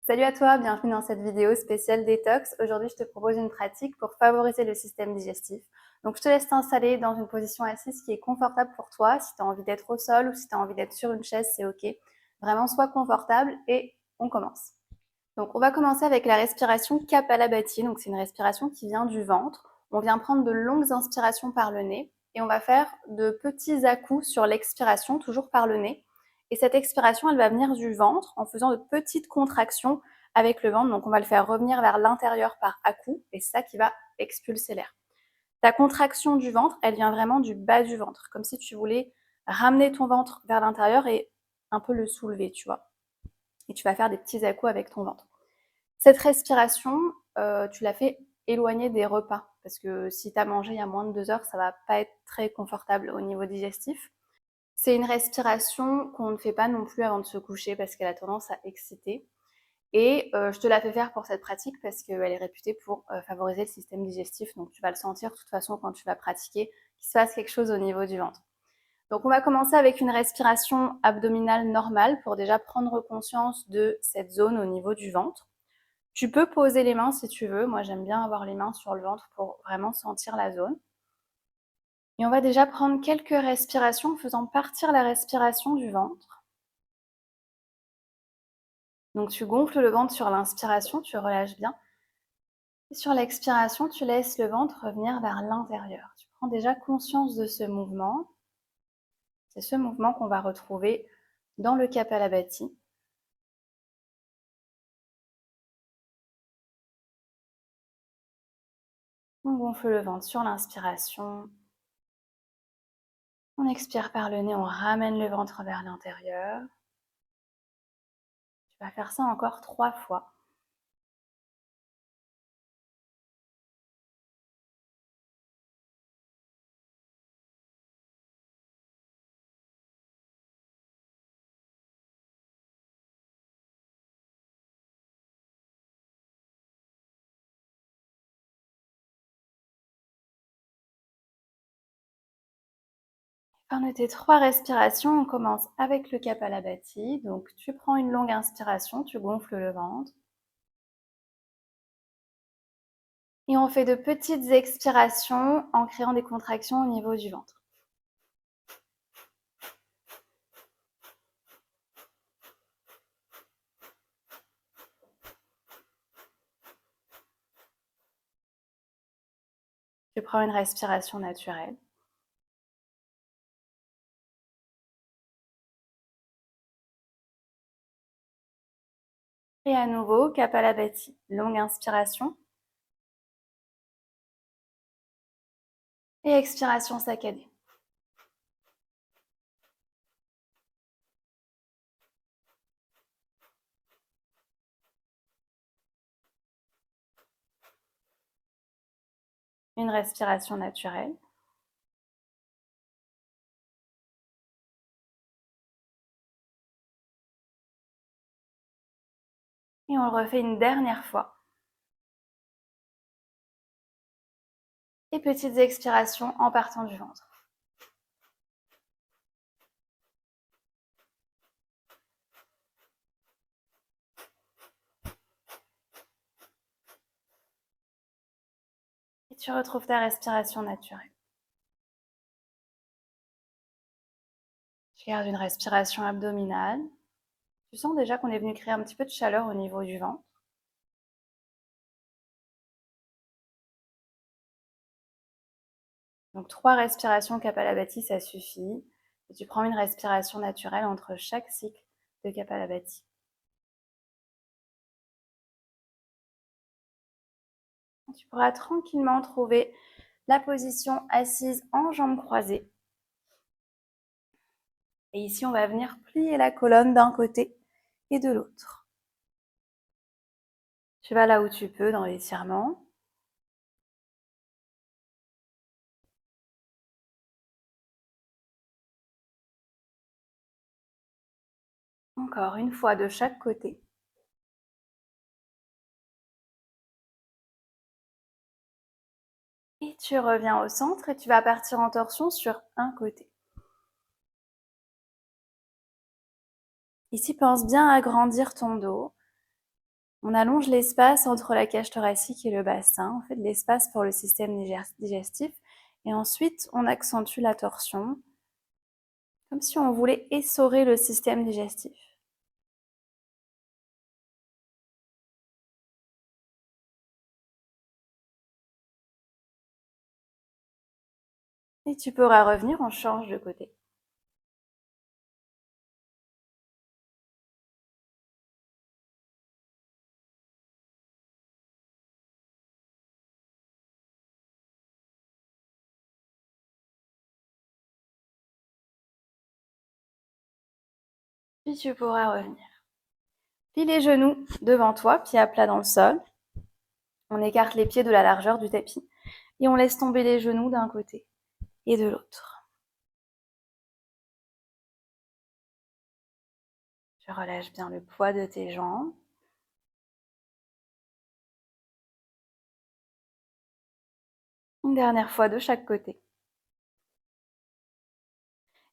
Salut à toi, bienvenue dans cette vidéo spéciale détox. Aujourd'hui, je te propose une pratique pour favoriser le système digestif. Donc, je te laisse t'installer dans une position assise qui est confortable pour toi. Si tu as envie d'être au sol ou si tu as envie d'être sur une chaise, c'est OK. Vraiment, sois confortable et on commence. Donc, on va commencer avec la respiration Kapalabhati. Donc, c'est une respiration qui vient du ventre. On vient prendre de longues inspirations par le nez et on va faire de petits à-coups sur l'expiration, toujours par le nez. Et cette expiration, elle va venir du ventre en faisant de petites contractions avec le ventre. Donc, on va le faire revenir vers l'intérieur par à-coups et c'est ça qui va expulser l'air. Ta contraction du ventre, elle vient vraiment du bas du ventre, comme si tu voulais ramener ton ventre vers l'intérieur et un peu le soulever, tu vois. Et tu vas faire des petits à-coups avec ton ventre. Cette respiration, tu la fais éloigner des repas parce que si tu as mangé il y a moins de 2 heures, ça va pas être très confortable au niveau digestif. C'est une respiration qu'on ne fait pas non plus avant de se coucher parce qu'elle a tendance à exciter. Et je te la fais faire pour cette pratique parce qu'elle est réputée pour favoriser le système digestif. Donc tu vas le sentir de toute façon quand tu vas pratiquer qu'il se passe quelque chose au niveau du ventre. Donc on va commencer avec une respiration abdominale normale pour déjà prendre conscience de cette zone au niveau du ventre. Tu peux poser les mains si tu veux. Moi, j'aime bien avoir les mains sur le ventre pour vraiment sentir la zone. Et on va déjà prendre quelques respirations en faisant partir la respiration du ventre. Donc tu gonfles le ventre sur l'inspiration, tu relâches bien. Et sur l'expiration, tu laisses le ventre revenir vers l'intérieur. Tu prends déjà conscience de ce mouvement. C'est ce mouvement qu'on va retrouver dans le Kapalabhati. On gonfle le ventre sur l'inspiration. On expire par le nez, on ramène le ventre vers l'intérieur. Tu vas faire ça encore 3 fois. Fin de tes 3 respirations, on commence avec le Kapalabhati. Donc tu prends une longue inspiration, tu gonfles le ventre. Et on fait de petites expirations en créant des contractions au niveau du ventre. Tu prends une respiration naturelle. Et à nouveau, Kapalabhati. Longue inspiration. Et expiration saccadée. Une respiration naturelle. Et on le refait une dernière fois. Et petites expirations en partant du ventre. Et tu retrouves ta respiration naturelle. Tu gardes une respiration abdominale. Tu sens déjà qu'on est venu créer un petit peu de chaleur au niveau du ventre. Donc 3 respirations Kapalabhati, ça suffit. Et tu prends une respiration naturelle entre chaque cycle de Kapalabhati. Tu pourras tranquillement trouver la position assise en jambes croisées. Et ici, on va venir plier la colonne d'un côté et de l'autre. Tu vas là où tu peux dans l'étirement. Encore une fois de chaque côté. Et tu reviens au centre et tu vas partir en torsion sur un côté. Ici, pense bien à agrandir ton dos. On allonge l'espace entre la cage thoracique et le bassin, on fait de l'espace pour le système digestif. Et ensuite, on accentue la torsion, comme si on voulait essorer le système digestif. Et tu pourras revenir, on change de côté. Puis tu pourras revenir. Plie les genoux devant toi, pieds à plat dans le sol. On écarte les pieds de la largeur du tapis et on laisse tomber les genoux d'un côté et de l'autre. Tu relâches bien le poids de tes jambes. Une dernière fois de chaque côté.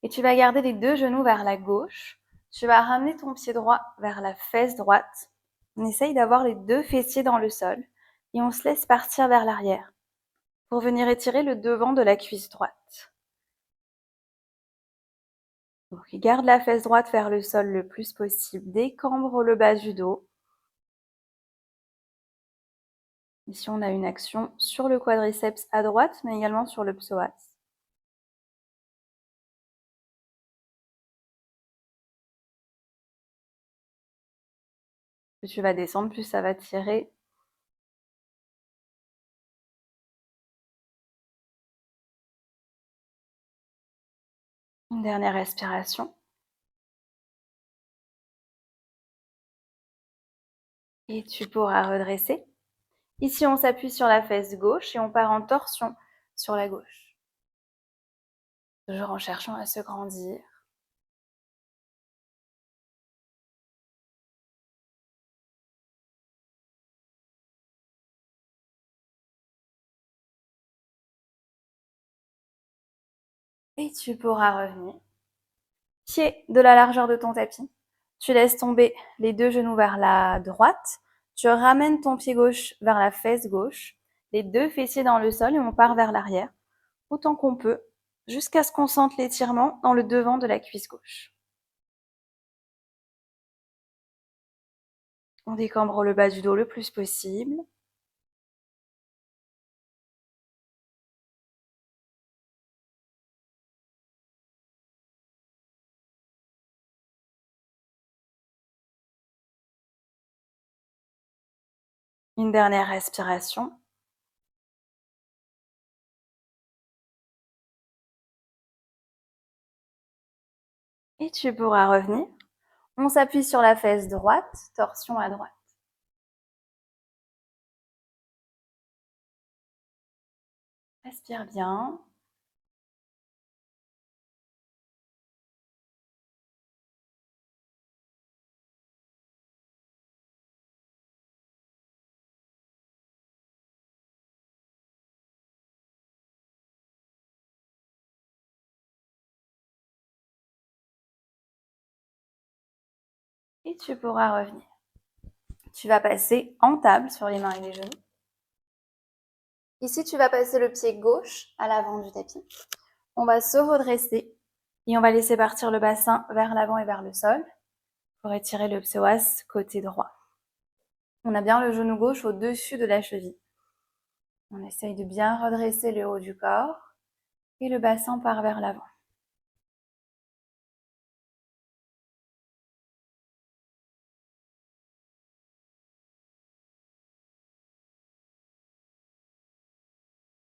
Et tu vas garder les deux genoux vers la gauche. Tu vas ramener ton pied droit vers la fesse droite. On essaye d'avoir les deux fessiers dans le sol et on se laisse partir vers l'arrière pour venir étirer le devant de la cuisse droite. Donc, garde la fesse droite vers le sol le plus possible. Décambre le bas du dos. Ici, on a une action sur le quadriceps à droite, mais également sur le psoas. Plus tu vas descendre, plus ça va tirer. Une dernière respiration. Et tu pourras redresser. Ici, on s'appuie sur la fesse gauche et on part en torsion sur la gauche. Toujours en cherchant à se grandir. Et tu pourras revenir. Pied de la largeur de ton tapis. Tu laisses tomber les deux genoux vers la droite. Tu ramènes ton pied gauche vers la fesse gauche. Les deux fessiers dans le sol et on part vers l'arrière. Autant qu'on peut, jusqu'à ce qu'on sente l'étirement dans le devant de la cuisse gauche. On décambre le bas du dos le plus possible. Une dernière respiration. Et tu pourras revenir. On s'appuie sur la fesse droite, torsion à droite. Respire bien. Et tu pourras revenir. Tu vas passer en table sur les mains et les genoux. Ici, tu vas passer le pied gauche à l'avant du tapis. On va se redresser et on va laisser partir le bassin vers l'avant et vers le sol pour étirer le psoas côté droit. On a bien le genou gauche au-dessus de la cheville. On essaye de bien redresser le haut du corps et le bassin part vers l'avant.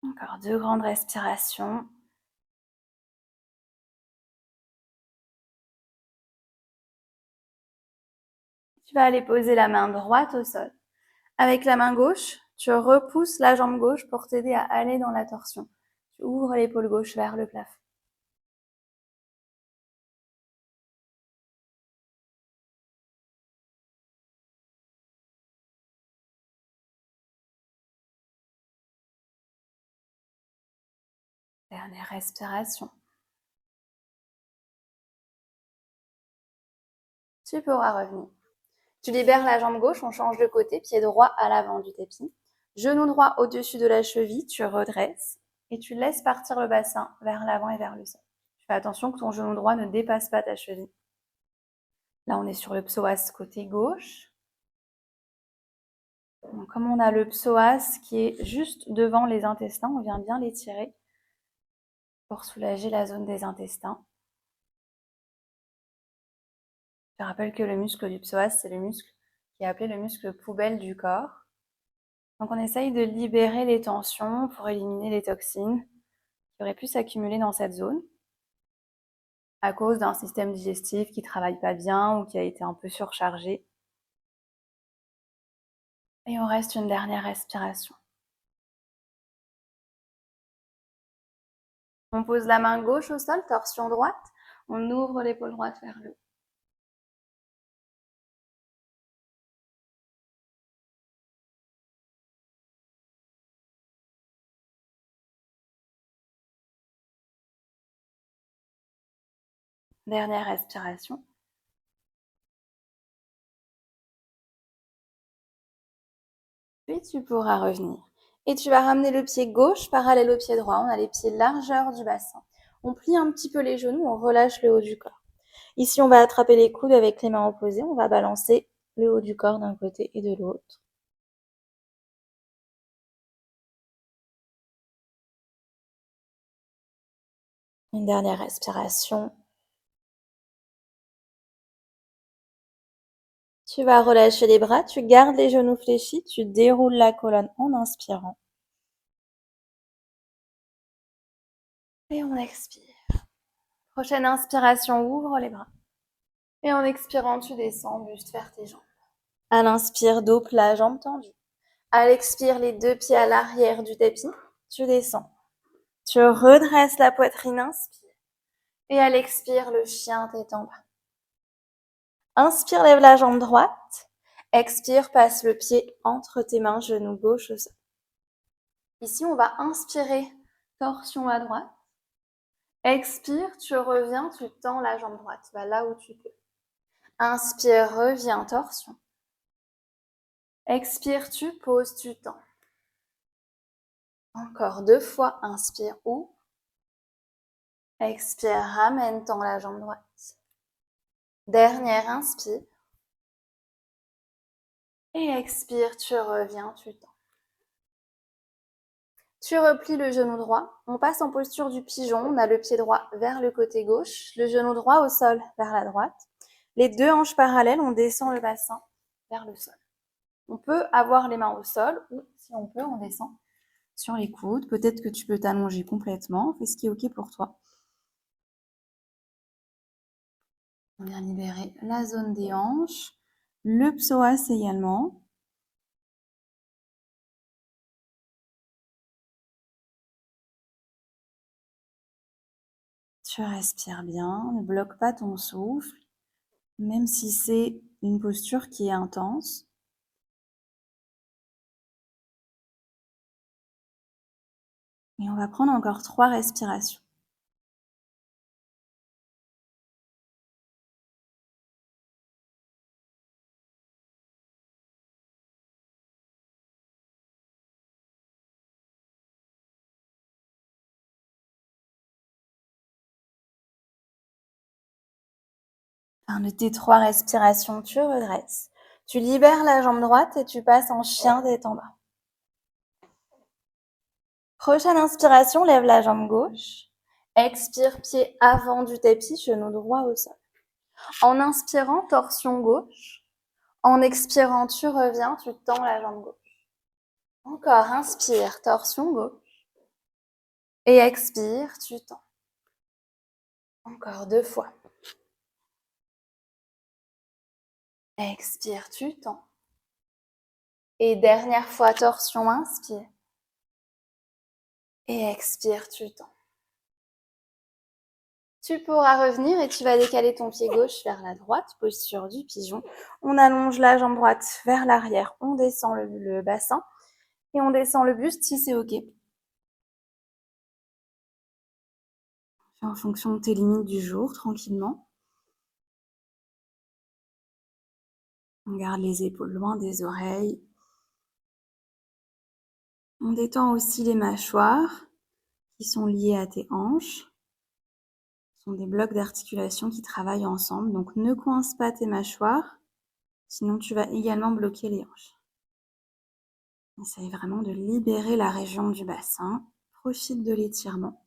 Encore 2 grandes respirations. Tu vas aller poser la main droite au sol. Avec la main gauche, tu repousses la jambe gauche pour t'aider à aller dans la torsion. Tu ouvres l'épaule gauche vers le plafond. Dernière respiration. Tu pourras revenir. Tu libères la jambe gauche, on change de côté, pied droit à l'avant du tapis. Genou droit au-dessus de la cheville, tu redresses et tu laisses partir le bassin vers l'avant et vers le sol. Tu fais attention que ton genou droit ne dépasse pas ta cheville. Là, on est sur le psoas côté gauche. Donc, comme on a le psoas qui est juste devant les intestins, on vient bien l'étirer pour soulager la zone des intestins. Je rappelle que le muscle du psoas, c'est le muscle qui est appelé le muscle poubelle du corps. Donc on essaye de libérer les tensions pour éliminer les toxines qui auraient pu s'accumuler dans cette zone à cause d'un système digestif qui ne travaille pas bien ou qui a été un peu surchargé. Et on reste une dernière respiration. On pose la main gauche au sol, torsion droite. On ouvre l'épaule droite vers le haut. Dernière respiration. Puis tu pourras revenir. Et tu vas ramener le pied gauche parallèle au pied droit. On a les pieds largeur du bassin. On plie un petit peu les genoux, on relâche le haut du corps. Ici, on va attraper les coudes avec les mains opposées. On va balancer le haut du corps d'un côté et de l'autre. Une dernière respiration. Tu vas relâcher les bras, tu gardes les genoux fléchis, tu déroules la colonne en inspirant. Et on expire. Prochaine inspiration, ouvre les bras. Et en expirant, tu descends, buste vers tes jambes. À l'inspire, dos plat, jambes tendues. À l'expire, les deux pieds à l'arrière du tapis, tu descends. Tu redresses la poitrine, inspire. Et à l'expire, le chien tête en bas. Inspire, lève la jambe droite. Expire, passe le pied entre tes mains, genou gauche au sol. Ici, on va inspirer, torsion à droite. Expire, tu reviens, tu tends la jambe droite. Tu vas là où tu peux. Inspire, reviens, torsion. Expire, tu poses, tu tends. Encore 2 fois, inspire, ouvre. Expire, ramène, tends la jambe droite. Dernière, inspire. Et expire, tu reviens, tu tends. Tu replies le genou droit. On passe en posture du pigeon. On a le pied droit vers le côté gauche, le genou droit au sol vers la droite. Les deux hanches parallèles, on descend le bassin vers le sol. On peut avoir les mains au sol ou, si on peut, on descend sur les coudes. Peut-être que tu peux t'allonger complètement. Fais ce qui est OK pour toi. On vient libérer la zone des hanches, le psoas également. Tu respires bien, ne bloque pas ton souffle, même si c'est une posture qui est intense. Et on va prendre encore 3 respirations. Fin de tes 3 respirations, tu redresses. Tu libères la jambe droite et tu passes en chien tête en bas. Prochaine inspiration, lève la jambe gauche. Expire, pied avant du tapis, genou droit au sol. En inspirant, torsion gauche. En expirant, tu reviens, tu tends la jambe gauche. Encore, inspire, torsion gauche. Et expire, tu tends. Encore 2 fois. Expire, tu tends. Et dernière fois, torsion, inspire. Et expire, tu tends. Tu pourras revenir et tu vas décaler ton pied gauche vers la droite, posture du pigeon. On allonge la jambe droite vers l'arrière, on descend le bassin et on descend le buste si c'est OK. Fais en fonction de tes limites du jour, tranquillement. On garde les épaules loin des oreilles. On détend aussi les mâchoires qui sont liées à tes hanches. Ce sont des blocs d'articulation qui travaillent ensemble. Donc ne coince pas tes mâchoires, sinon tu vas également bloquer les hanches. Essaye vraiment de libérer la région du bassin. Profite de l'étirement.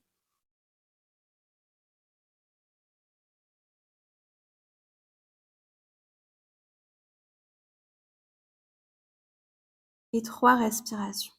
Et 3 respirations.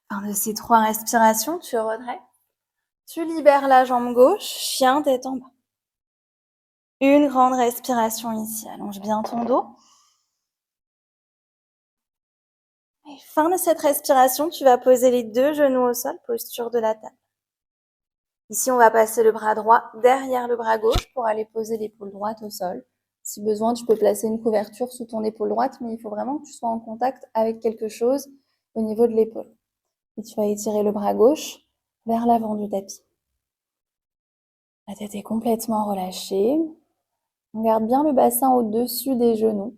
Fin de ces 3 respirations, tu redresses. Tu libères la jambe gauche, chien tête en bas. Une grande respiration ici, allonge bien ton dos. Et fin de cette respiration, tu vas poser les 2 genoux au sol, posture de la table. Ici, on va passer le bras droit derrière le bras gauche pour aller poser l'épaule droite au sol. Si besoin, tu peux placer une couverture sous ton épaule droite, mais il faut vraiment que tu sois en contact avec quelque chose au niveau de l'épaule. Et tu vas étirer le bras gauche vers l'avant du tapis. La tête est complètement relâchée. On garde bien le bassin au-dessus des genoux.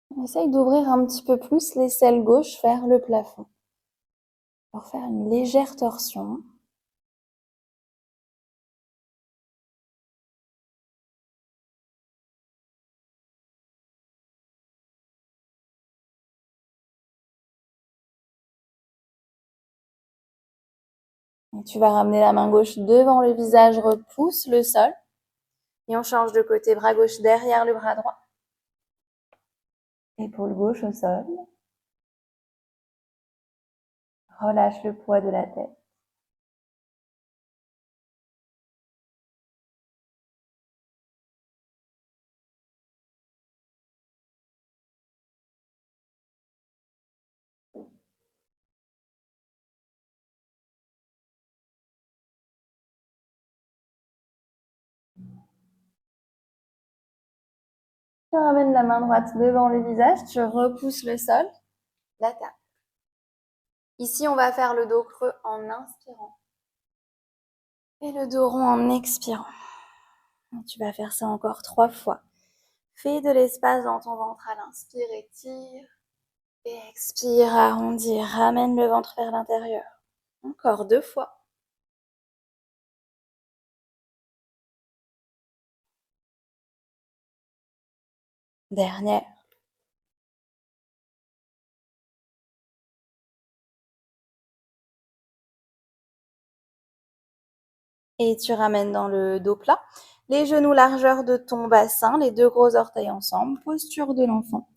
On essaye d'ouvrir un petit peu plus l'aisselle gauche vers le plafond pour faire une légère torsion. Et tu vas ramener la main gauche devant le visage, repousse le sol. Et on change de côté, bras gauche derrière le bras droit. Épaule gauche au sol. Relâche le poids de la tête. Tu ramènes la main droite devant le visage, tu repousses le sol, la table. Ici, on va faire le dos creux en inspirant et le dos rond en expirant. Et tu vas faire ça encore 3 fois. Fais de l'espace dans ton ventre à l'inspire, étire. Et expire, arrondis, ramène le ventre vers l'intérieur. Encore 2 fois. Dernière. Et tu ramènes dans le dos plat. Les genoux largeur de ton bassin, les 2 gros orteils ensemble, posture de l'enfant.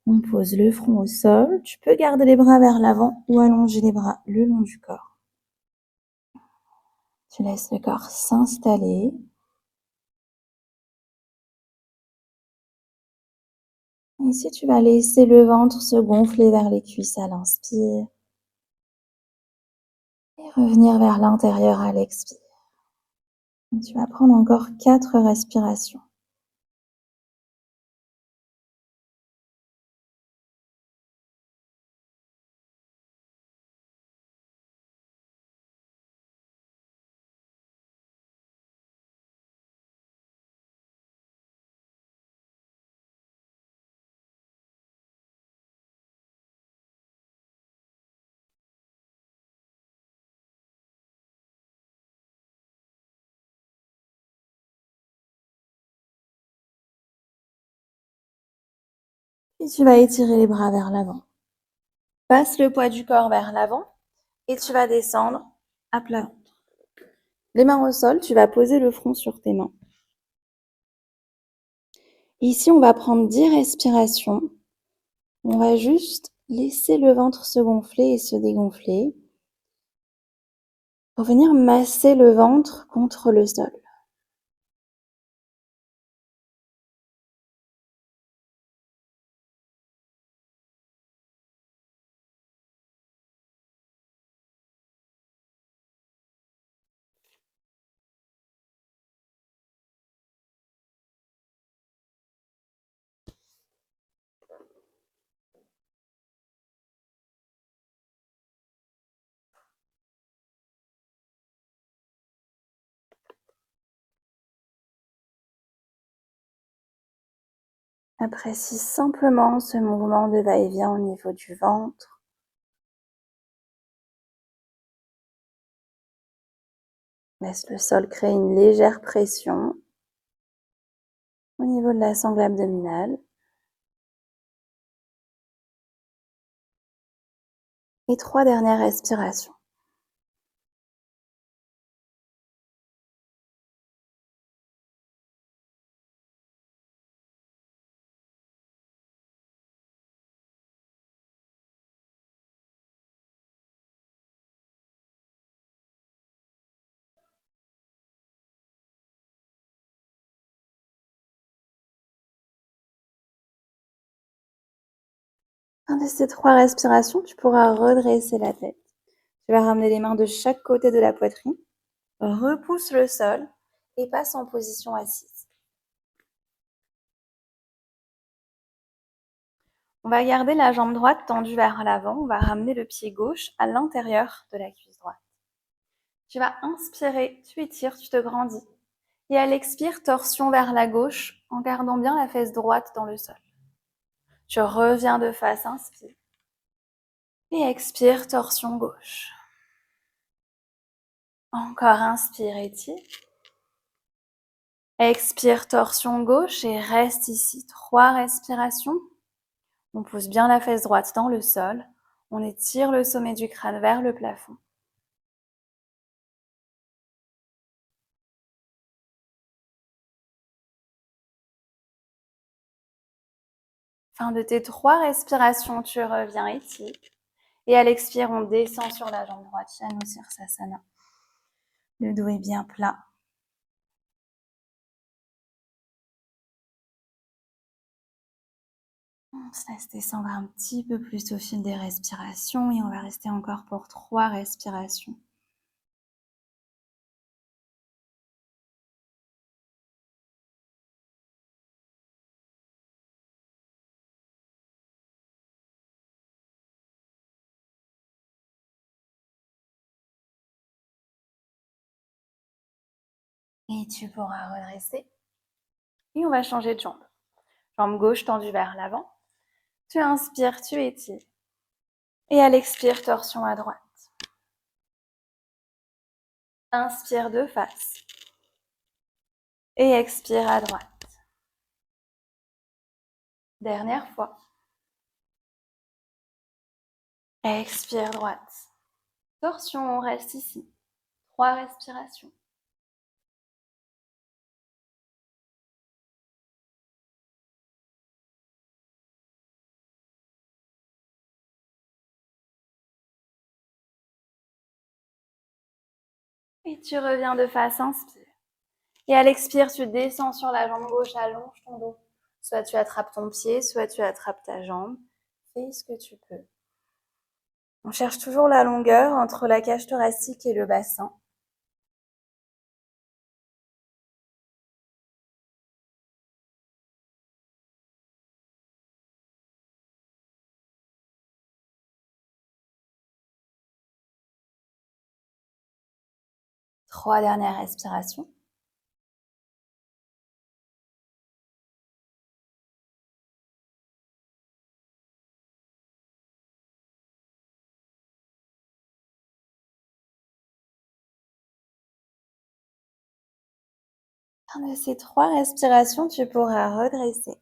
On pose le front au sol. Tu peux garder les bras vers l'avant ou allonger les bras le long du corps. Tu laisses le corps s'installer. Ici, tu vas laisser le ventre se gonfler vers les cuisses à l'inspire. Et revenir vers l'intérieur à l'expire. Et tu vas prendre encore 4 respirations. Et tu vas étirer les bras vers l'avant. Passe le poids du corps vers l'avant et tu vas descendre à plat ventre. Les mains au sol, tu vas poser le front sur tes mains. Ici, on va prendre 10 respirations. On va juste laisser le ventre se gonfler et se dégonfler pour venir masser le ventre contre le sol. Apprécie simplement ce mouvement de va-et-vient au niveau du ventre. Laisse le sol créer une légère pression au niveau de la sangle abdominale. Et 3 dernières respirations. Fin de ces 3 respirations, tu pourras redresser la tête. Tu vas ramener les mains de chaque côté de la poitrine. Repousse le sol et passe en position assise. On va garder la jambe droite tendue vers l'avant. On va ramener le pied gauche à l'intérieur de la cuisse droite. Tu vas inspirer, tu étires, tu te grandis. Et à l'expire, torsion vers la gauche en gardant bien la fesse droite dans le sol. Tu reviens de face, inspire. Et expire, torsion gauche. Encore inspire, étire. Expire, torsion gauche et reste ici. 3 respirations. On pose bien la fesse droite dans le sol. On étire le sommet du crâne vers le plafond. Fin de tes 3 respirations, tu reviens ici. Et à l'expire, on descend sur la jambe droite, Janu Sirsasana. Le dos est bien plat. On se laisse descendre un petit peu plus au fil des respirations et on va rester encore pour 3 respirations. Et tu pourras redresser. Et on va changer de jambe. Jambe gauche tendue vers l'avant. Tu inspires, tu étires. Et à l'expire, torsion à droite. Inspire de face. Et expire à droite. Dernière fois. Expire droite. Torsion, on reste ici. 3 respirations. Et tu reviens de face, inspire. Et à l'expire, tu descends sur la jambe gauche, allonge ton dos. Soit tu attrapes ton pied, soit tu attrapes ta jambe. Fais ce que tu peux. On cherche toujours la longueur entre la cage thoracique et le bassin. Trois dernières respirations. Fin de ces 3 respirations, tu pourras redresser.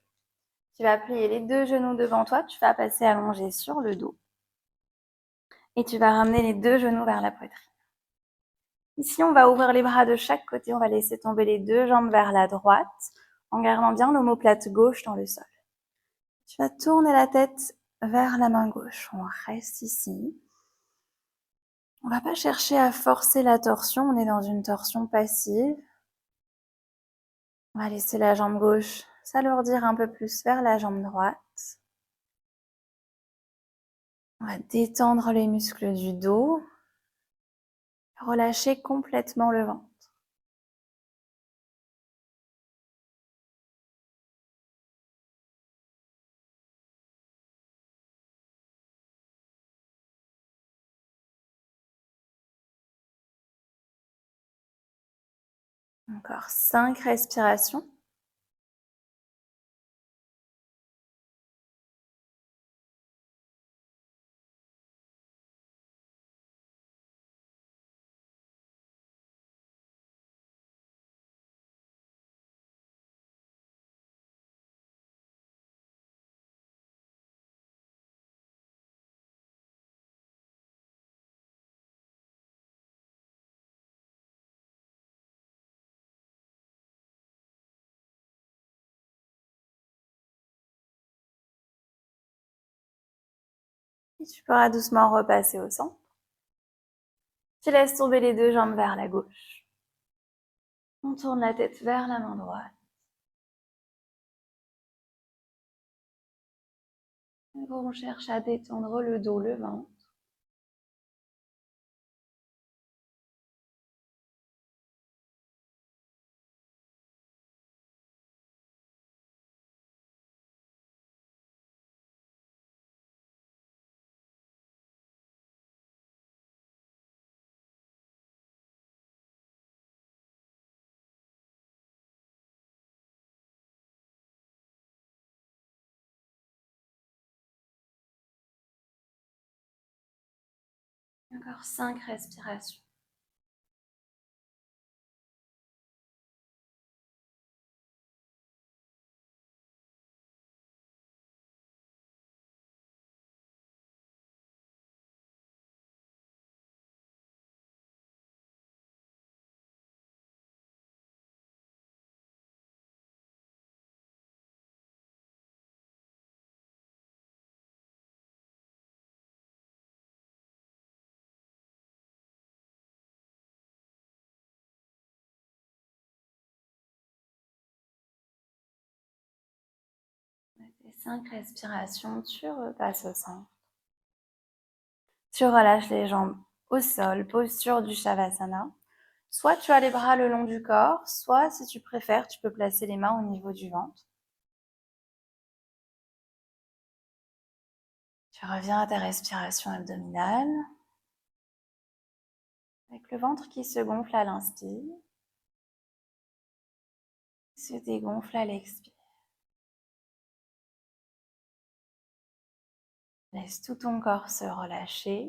Tu vas plier les 2 genoux devant toi, tu vas passer allongé sur le dos. Et tu vas ramener les 2 genoux vers la poitrine. Ici, on va ouvrir les bras de chaque côté, on va laisser tomber les 2 jambes vers la droite, en gardant bien l'omoplate gauche dans le sol. Tu vas tourner la tête vers la main gauche. On reste ici. On ne va pas chercher à forcer la torsion, on est dans une torsion passive. On va laisser la jambe gauche s'alourdir un peu plus vers la jambe droite. On va détendre les muscles du dos. Relâcher complètement le ventre. Encore 5 respirations. Et tu pourras doucement repasser au centre. Tu laisses tomber les deux jambes vers la gauche. On tourne la tête vers la main droite. On cherche à détendre le dos, le ventre. Encore 5 respirations. Tes 5 respirations, tu repasses au centre. Tu relâches les jambes au sol, posture du Shavasana. Soit tu as les bras le long du corps, soit si tu préfères, tu peux placer les mains au niveau du ventre. Tu reviens à ta respiration abdominale, avec le ventre qui se gonfle à l'inspire, se dégonfle à l'expire. Laisse tout ton corps se relâcher.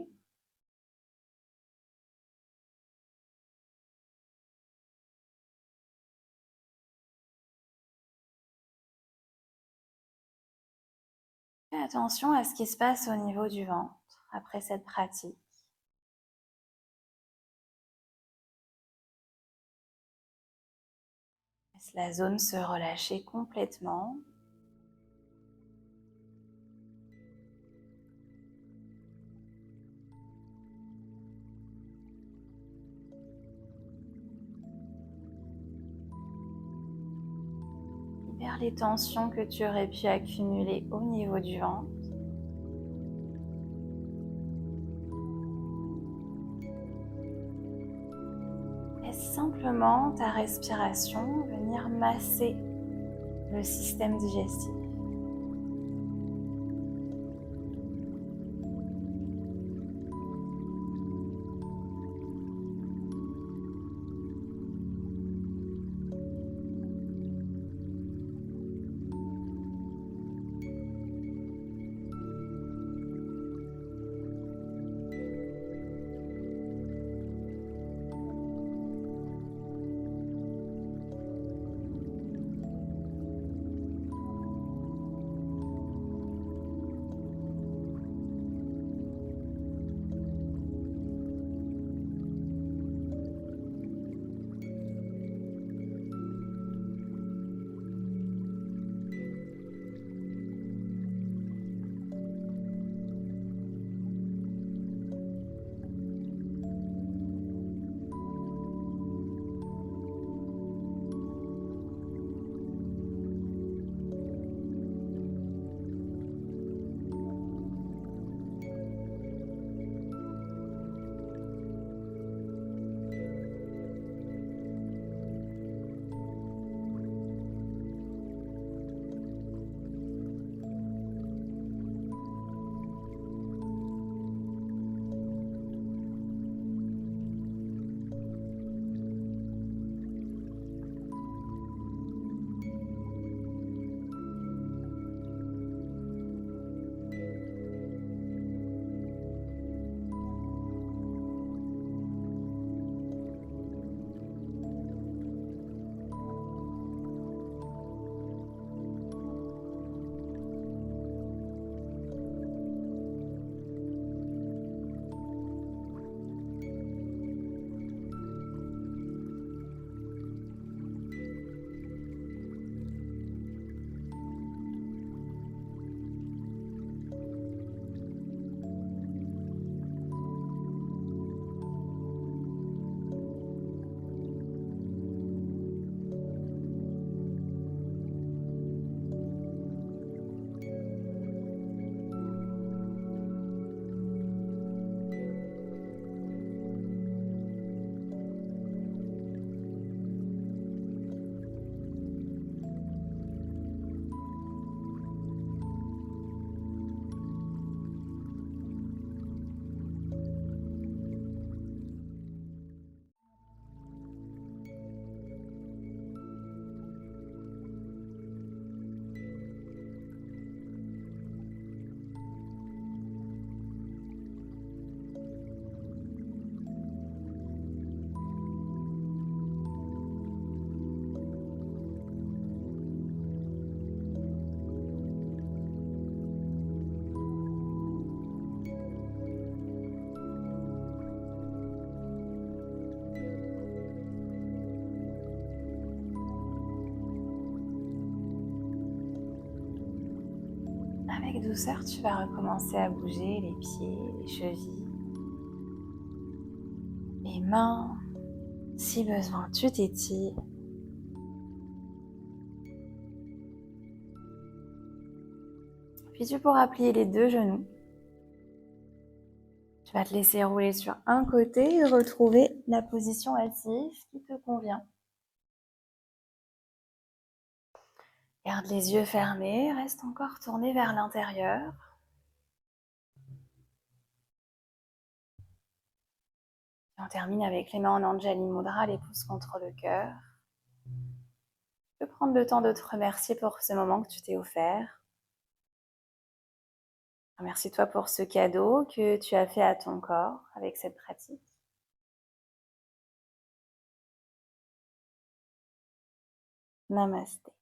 Fais attention à ce qui se passe au niveau du ventre après cette pratique. Laisse la zone se relâcher complètement. Libère les tensions que tu aurais pu accumuler au niveau du ventre. Laisse simplement ta respiration venir masser le système digestif. avec douceur, tu vas recommencer à bouger les pieds, les chevilles, les mains. Si besoin, tu t'étires. Puis tu pourras plier les deux genoux. Tu vas te laisser rouler sur un côté et retrouver la position assise qui te convient. Garde les yeux fermés, reste encore tourné vers l'intérieur. On termine avec les mains en Anjali Mudra, les pouces contre le cœur. Tu peux prendre le temps de te remercier pour ce moment que tu t'es offert. Remercie-toi pour ce cadeau que tu as fait à ton corps avec cette pratique. Namasté.